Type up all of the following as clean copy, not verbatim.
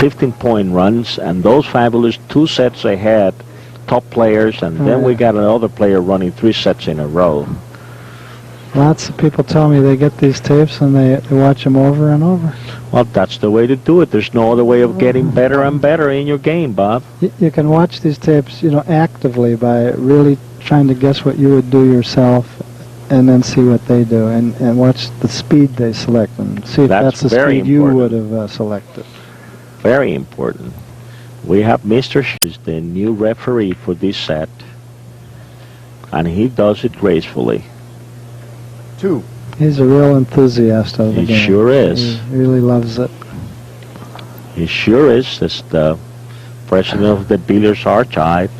15-point runs, and those fabulous 2 sets ahead, top players, and then we got another player running 3 sets in a row. Lots of people tell me they get these tapes and they watch them over and over. Well, that's the way to do it. There's no other way of getting better and better in your game, Bob. You can watch these tapes, actively by really trying to guess what you would do yourself, and then see what they do, and watch the speed they select, and see if that's the speed you would have selected. Very important. We have Mr. Is the new referee for this set, and he does it gracefully. 2. He's a real enthusiast of the game. He sure is. He really loves it. He sure is. As the president of the Billiards Archives,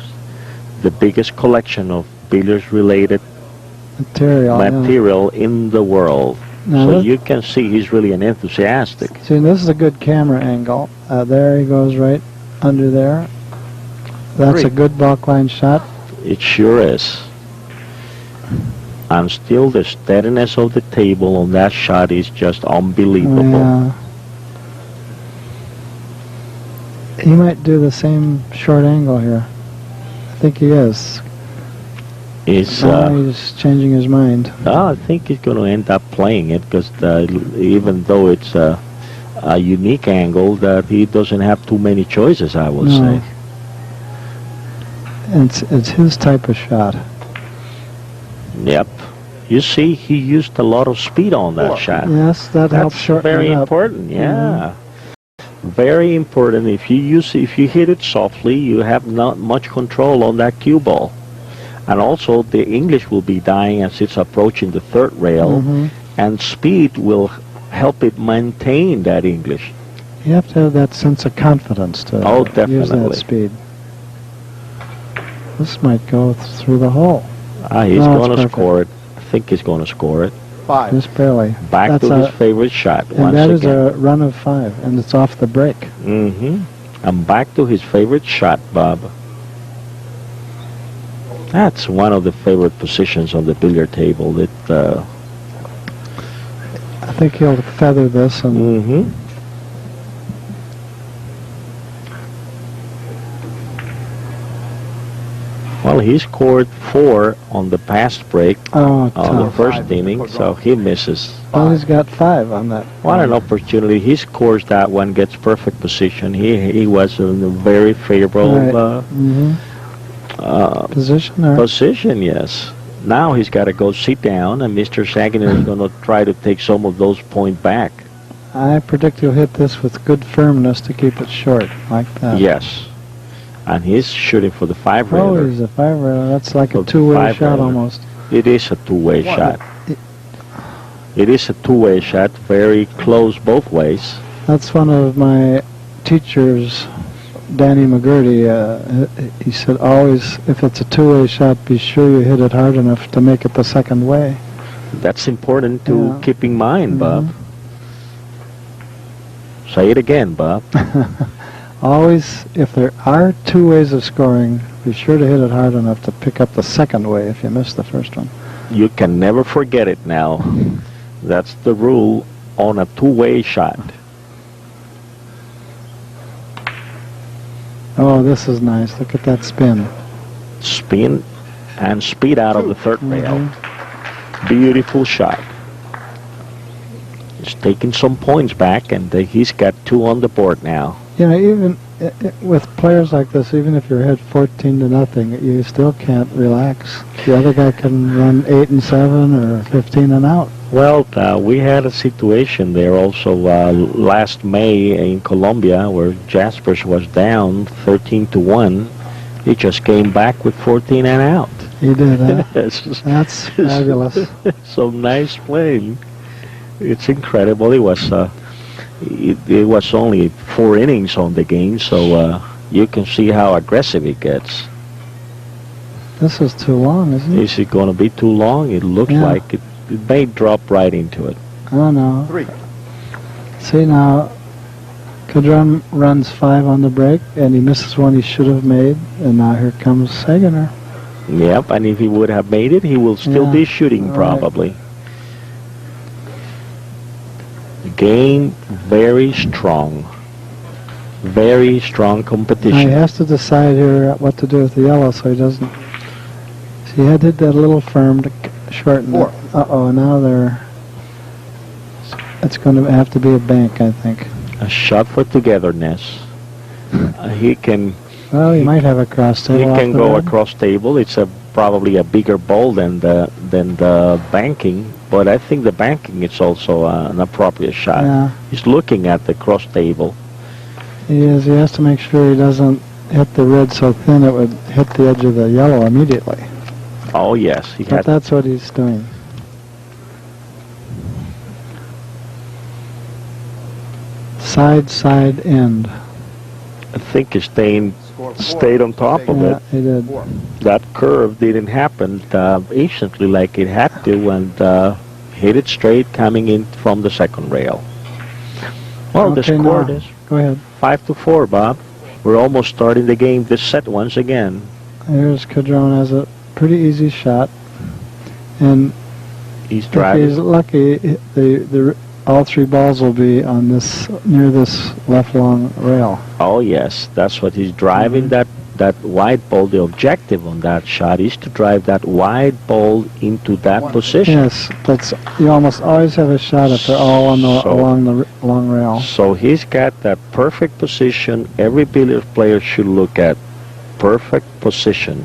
the biggest collection of billiards-related material in the world. Now so you can see he's really an enthusiastic. See, this is a good camera angle. There he goes right under there. That's 3. a good backline shot. It sure is. And still the steadiness of the table on that shot is just unbelievable. Yeah. He might do the same short angle here. I think he is. He's changing his mind. I think he's going to end up playing it, because even though it's a unique angle, that he doesn't have too many choices, I will say. It's his type of shot. Yep. You see, he used a lot of speed on that shot. Yes, that helps shorten very it up. important. Yeah. Very important. If you hit it softly, you have not much control on that cue ball. And also, the English will be dying as it's approaching the 3rd rail, and speed will help it maintain that English. You have to have that sense of confidence to use that speed. This might go through the hole. He's going to score it. I think he's going to score it. 5. Just barely. Back to his favorite shot once again. And that is a run of 5, and it's off the break. And back to his favorite shot, Bob. That's one of the favorite positions on the billiard table. That I think he'll feather this and. Well, he scored 4 on the past break on the first inning, so he misses. Well, he's got 5 on that. What an opportunity. He scores that one, gets perfect position. He was in a very favorable position there. Position, yes. Now he's got to go sit down, and Mr. Sayginer is going to try to take some of those points back. I predict he'll hit this with good firmness to keep it short, like that. Yes. And he's shooting for the 5-railer. Oh, he's a 5-railer. That's like a 2-way shot almost. It is a 2-way shot. It is a 2-way shot, very close both ways. That's one of my teachers, Danny McGurty. He said, always, if it's a 2-way shot, be sure you hit it hard enough to make it the second way. That's important to keep in mind, Bob. Say it again, Bob. Always, if there are 2 ways of scoring, be sure to hit it hard enough to pick up the second way if you miss the first one. You can never forget it now. That's the rule on a 2-way shot. Oh, this is nice. Look at that spin. Spin and speed out of the 3rd rail. Beautiful shot. He's taking some points back, and he's got 2 on the board now. You know, even with players like this, even if you're ahead 14-0, you still can't relax. The other guy can run 8-7 or 15 and out. Well, we had a situation there also last May in Colombia where Jaspers was down 13-1. He just came back with 14 and out. He did, huh? That's fabulous. Some nice playing. It's incredible. It was only 4 innings on the game, so you can see how aggressive he gets. This is too long, isn't it? Is it going to be too long? It looks like it may drop right into it. Oh, no. 3. See, now, Caudron runs 5 on the break, and he misses one he should have made, and now here comes Sayginer. Yep, and if he would have made it, he will still be shooting probably. Game very strong. Very strong Now he competition. has to decide here what to do with the yellow so he doesn't... See, he had to hit that a little firm to shorten Four. it. Uh-oh, now they're... It's going to have to be a bank, I think. A shot for togetherness. He can Well, he might have a cross table. he off can the go red. across table. It's probably a bigger ball than the banking, but I think the banking is also an appropriate shot. Yeah, He's looking at the cross table. he is. He has to make sure he doesn't hit the red so thin it would hit the edge of the yellow immediately. Oh yes, he But had. that's what he's doing. Side, end. I think he stayed on top of Yeah, it. he did. Four. That curve didn't happen instantly like it had to, and hit it straight coming in from the second rail. Well, the Okay, score now, is go ahead. 5-4, Bob. We're almost starting the game this set once again. Here's Caudron has a pretty easy shot, and He's if driving. he's lucky, all three balls will be on this near this left long rail. Oh yes, that's what he's driving. That wide ball. The objective on that shot is to drive that wide ball into that position. Yes, you almost always have a shot if they're all on the along the long rail. So he's got that perfect position. Every billiard player should look at perfect position.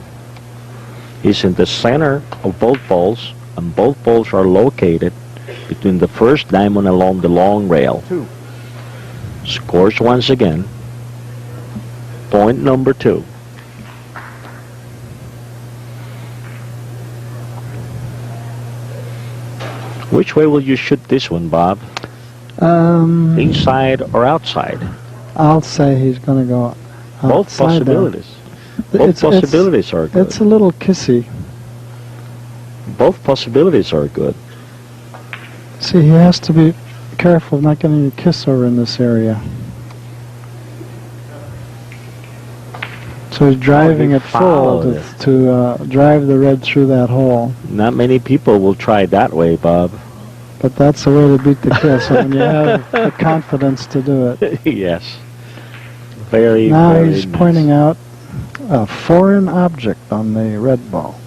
He's in the center of both balls, and both balls are located between the first diamond along the long rail. 2. Scores once again. Point number 2. Which way will you shoot this one, Bob? Inside or outside? I'll say he's going to go Both outside there. possibilities. Both possibilities are good. It's a little kissy. Both possibilities are good. See, he has to be careful of not getting a kiss over in this area. So he's driving he it full followed it. to drive the red through that hole. Not many people will try that way, Bob. But that's the way to beat the kiss, when you have the confidence to do it. Yes. Very, Now very he's nice. pointing out a foreign object on the red ball.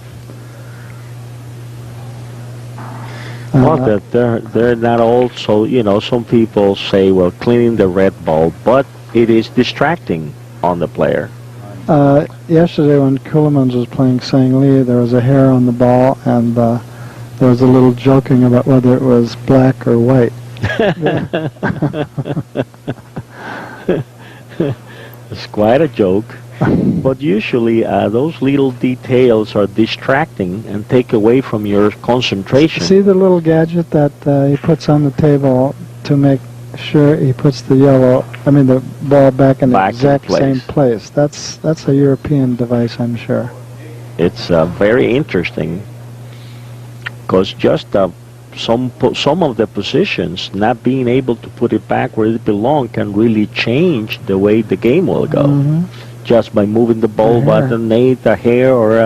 Well, they're not also, some people say, well, cleaning the red ball, but it is distracting on the player. Yesterday when Kuhlmans was playing Sang Lee, there was a hair on the ball, and there was a little joking about whether it was black or white. It's quite a joke. But usually those little details are distracting and take away from your concentration. See the little gadget that he puts on the table to make sure he puts the ball back in the Back in exact place. same place. That's a European device, I'm sure. It's very interesting because just some of the positions, not being able to put it back where it belongs, can really change the way the game will go. Mhm. Just by moving the ball A by hair. an eighth, a hair, or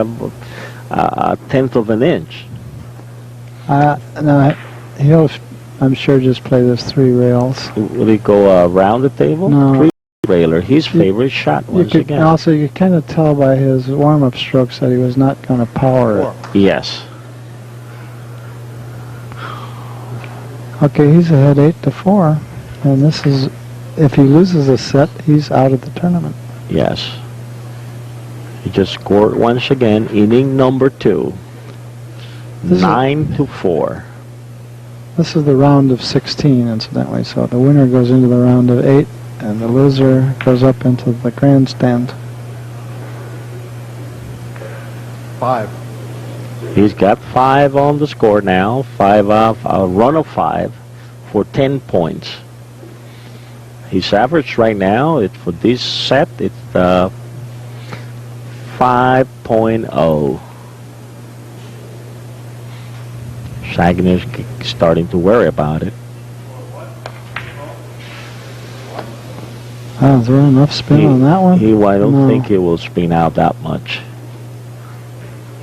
a tenth of an inch. No, he'll, I'm sure, just play this three rails. Will he go around the table? No. Three-railer, his favorite shot You once could again. also, you kind of tell by his warm-up strokes that he was not going to power 4. it. Yes. Okay, he's ahead 8-4, and this is, if he loses a set, he's out of the tournament. Yes. He just scored once again, inning number 2. This is- 9-4. This is the round of 16, incidentally, so the winner goes into the round of 8, and the loser goes up into the grandstand. 5. He's got 5 on the score now. 5 off, a run of 5 for 10 points. His average right now, for this set, it's 5.0. Sayginer's starting to worry about it. Is there enough spin on that one? I don't No. think it will spin out that much.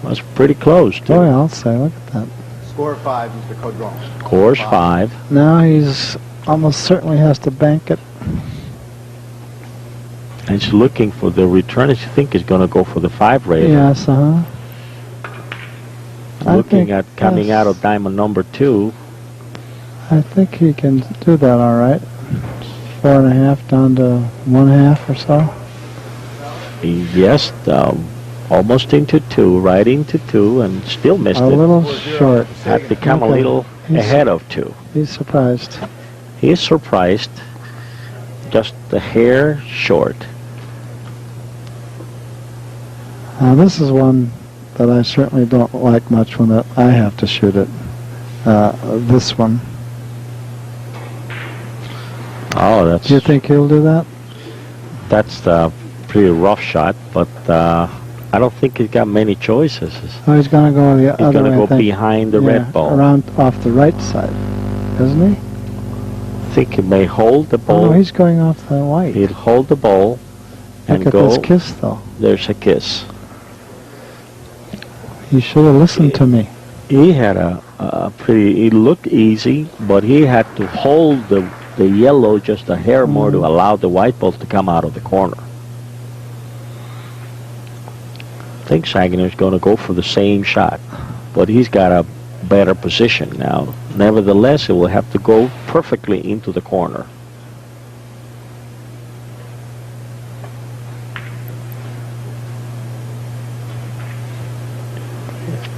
That's pretty close, too. Oh, yeah, I'll say, look at that. Score 5, Mr. Caudron. Scores 5. Now he's almost certainly has to bank it. And he's looking for the return. I think he's going to go for the 5 railer. Yes, Looking at coming out of diamond number 2. I think he can do that all right. 4.5 down to 1/2 or so. Yes, almost into 2, right into 2, and still missed A it. little short. Had to come a Okay. little ahead of 2. He's surprised. He is surprised. Just a hair short. Now this is one that I certainly don't like much when I have to shoot it. This one. Oh, that's. Do you think he'll do that? That's a pretty rough shot, but I don't think he's got many choices. Oh, he's going to go the He's other going way. to I go think. behind the red ball. Around off the right side, isn't he? I think he may hold the Oh, ball. no, he's going off the white. He'll hold the ball and Look at go. this kiss, though. There's a kiss. He should have listened to me. He had a pretty. It looked easy, but he had to hold the yellow just a hair more to allow the white ball to come out of the corner. I think Sayginer's going to go for the same shot, but he's got a better position now. Nevertheless, it will have to go perfectly into the corner.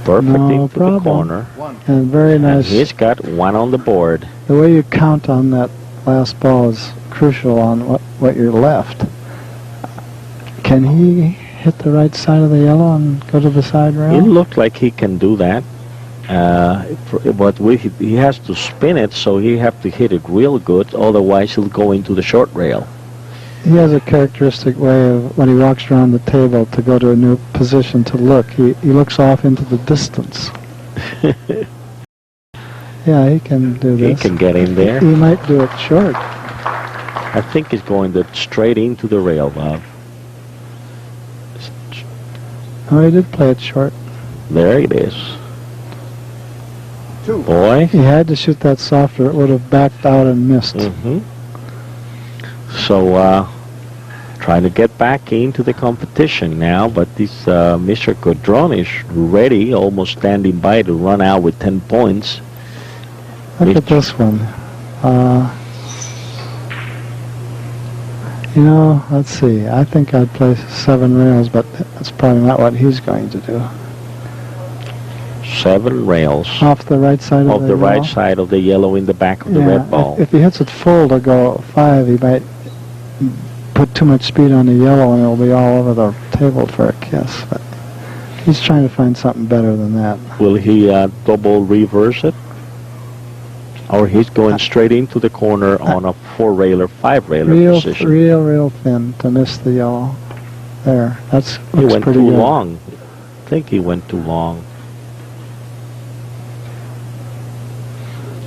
Perfect No into the problem. corner. And very And nice. he's got 1 on the board. The way you count on that last ball is crucial on what you're left. Can he hit the right side of the yellow and go to the side rail? It looked like he can do that. But he has to spin it, so he have to hit it real good. Otherwise, he'll go into the short rail. He has a characteristic way of, when he walks around the table to go to a new position to look, he looks off into the distance. Yeah, he can do He this. can get in there. He might do it short. I think he's going straight into the rail, Bob. Oh, he did play it short. There it is. 2. Boy. He had to shoot that softer. It would have backed out and missed. So, trying to get back into the competition now, but this Mr. Caudron is ready, almost standing by to run out with 10 points. Look at this one. You know, let's see. I think I'd play 7 rails, but that's probably not what he's going to do. 7 rails Off the right side of of the yellow. right side of the yellow in the back of the Yeah, red ball. if he hits it full to go 5, he might put too much speed on the yellow and it'll be all over the table for a kiss. But he's trying to find something better than that. Will he double reverse it? Or he's going straight into the corner on a 4-railer, 5-railer position. Real thin to miss the yellow. There, that's He looks went pretty too good. long. I think he went too long.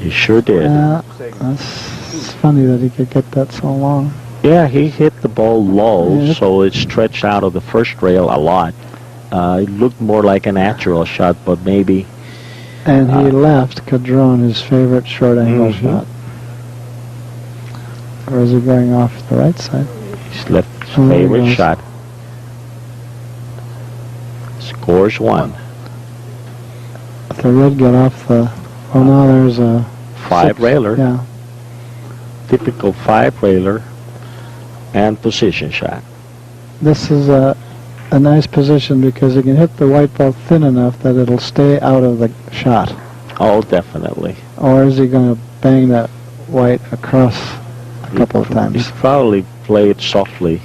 He sure did. It's funny that he could get that so long. Yeah, he hit the ball low, Yeah. so it stretched out of the first rail a lot. It looked more like a natural shot, but maybe... And he left Caudron his favorite short angle shot. Or is he going off the right side? He's left his Oh, there he favorite goes. shot. Scores 1. The red get off the... Oh, now there's a... 5-railer. Yeah. Typical 5-railer and position shot. This is a nice position because he can hit the white ball thin enough that it'll stay out of the shot. Oh, definitely. Or is he going to bang that white across a couple of He times? probably played softly.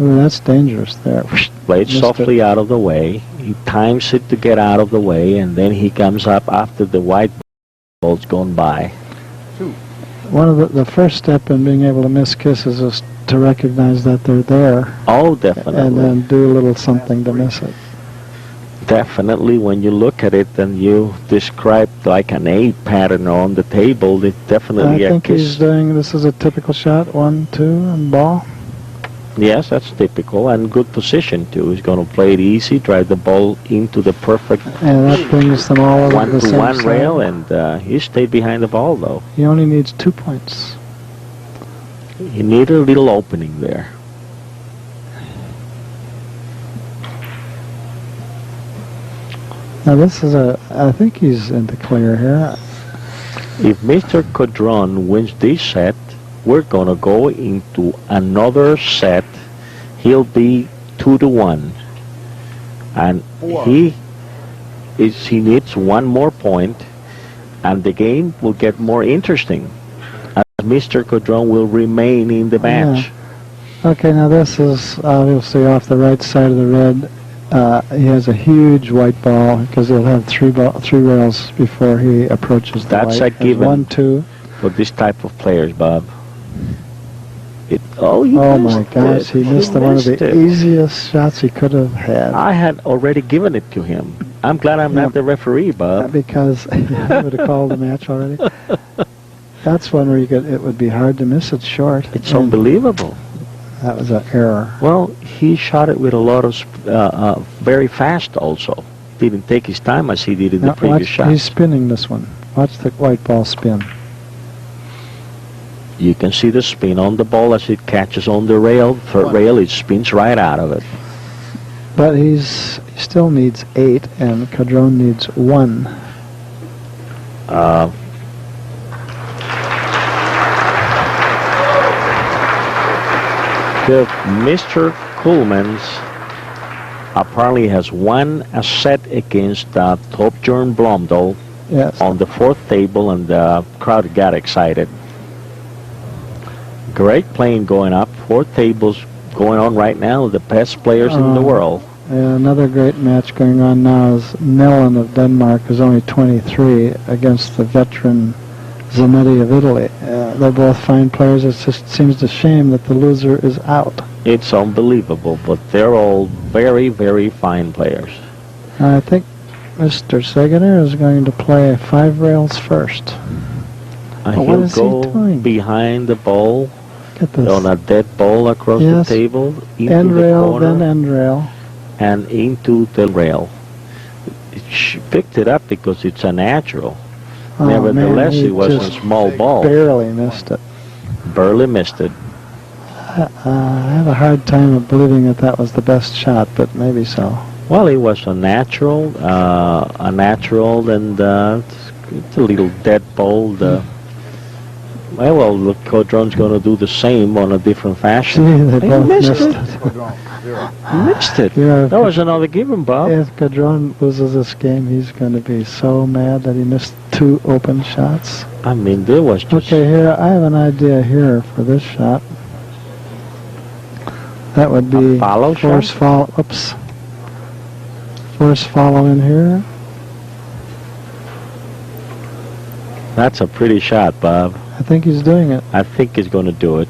Ooh, that's dangerous there. Played Missed softly it. out of the way. He times it to get out of the way, and then he comes up after the white ball's gone by. 2. One of the first step in being able to miss kisses is to recognize that they're there Oh, definitely. and then do a little something to miss it. Definitely, when you look at it and you describe like an A pattern on the table, it's I definitely a think he's kiss. doing, this is a typical shot, 1, 2, and ball. Yes, that's typical, and good position too. He's going to play it easy, drive the ball into the perfect And that brings them all over to the same 1-to-1 side. rail, and he stayed behind the ball though. He only needs 2 points. He needed a little opening there. Now this is I think he's in the clear here. If Mr. Caudron wins this set, we're going to go into another set. He'll be 2-1. And he needs one more point, and the game will get more interesting as Mr. Caudron will remain in the match. Yeah. Okay, now this is obviously off the right side of the red. He has a huge white ball because he'll have three rails before he approaches the That's white. a given 1-2 for this type of players, Bob. Oh my gosh, he missed one of the easiest shots he could have had. I had already given it to him. I'm glad I'm not the referee, Bob. Because he would have called the match already. That's one where it would be hard to miss it short. It's unbelievable. That was an error. Well, he shot it with a lot of very fast also. Didn't take his time as he did in the previous shot. He's spinning this one. Watch the white ball spin. You can see the spin on the ball as it catches on the rail. Third rail, it spins right out of it. But he still needs 8, and Caudron needs 1. Mr. Coolmans apparently has won a set against Torbjörn Blomdahl on the 4th table, and the crowd got excited. Great playing going up. 4 tables going on right now. The best players in the world. Yeah, another great match going on now is Nellen of Denmark, who's only 23, against the veteran Zanetti of Italy. They're both fine players. It just seems a shame that the loser is out. It's unbelievable, but they're all very, very fine players. I think Mr. Sayginer is going to play 5 rails first. He'll go behind the ball on a dead ball across the table, into end the rail, corner, then end rail, and into the rail. She picked it up because it's a natural. Nevertheless, it was a small ball. Barely missed it. Barely missed it. I have a hard time of believing that was the best shot, but maybe so. Well, it was a natural, and it's a little dead ball. Well, look, Caudron's going to do the same on a different fashion. See, they both missed it. Missed it. That was another given, Bob. If Caudron loses this game, he's going to be so mad that he missed 2 open shots. I mean, there was just... Okay, here, I have an idea here for this shot. That would be force follow. Oops. Force follow in here. That's a pretty shot, Bob. I think he's doing it. I think he's going to do it.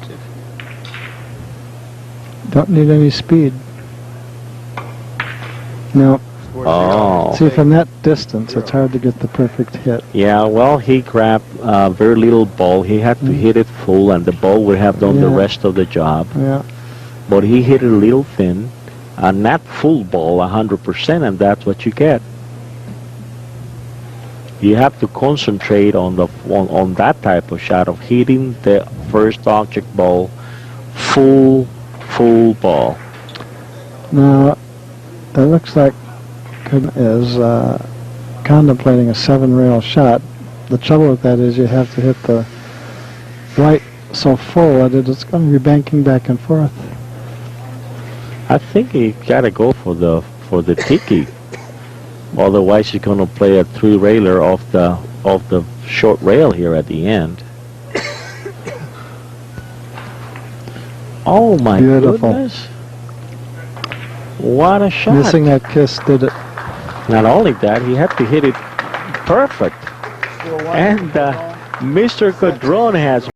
Don't need any speed. No. Oh. See, from that distance, it's hard to get the perfect hit. Yeah, well, he grabbed a very little ball. He had to hit it full, and the ball would have done the rest of the job. Yeah. But he hit it a little thin, and not full ball, 100%, and that's what you get. You have to concentrate on that type of shot of hitting the first object ball full ball. Now, it looks like is contemplating a 7-rail shot. The trouble with that is you have to hit the white so full that it's going to be banking back and forth. I think he got to go for the tiki. Otherwise, he's going to play a 3-railer off the short rail here at the end. Oh my goodness! What a shot! Missing that kiss did it. Not only that, he had to hit it perfect. And Mr. Caudron has